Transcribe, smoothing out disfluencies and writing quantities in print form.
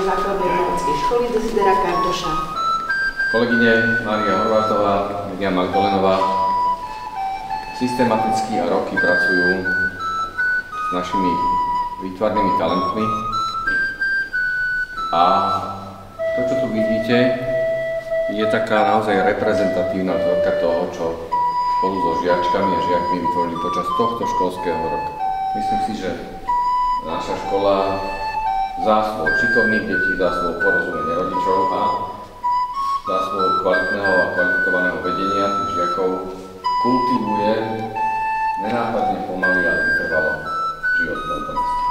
základnej umeleckej školy Desidera Kardoša. Kolegyne Mária Horvátová, Lidia Magdolenová systematicky a roky pracujú s našimi výtvarnými talentmi a to, čo tu vidíte, je taká naozaj reprezentatívna tvorka toho, čo spolu so žiačkami a žiakmi vytvorili počas tohto školského roka. Myslím si, že naša škola zásluhou šikovných detí, zásluhou porozumenia rodičov a zásluhou kvalitného a kvalifikovaného vedenia tých žiakov kultivuje nenápadne pomaly a vytrvalo život v tomto meste.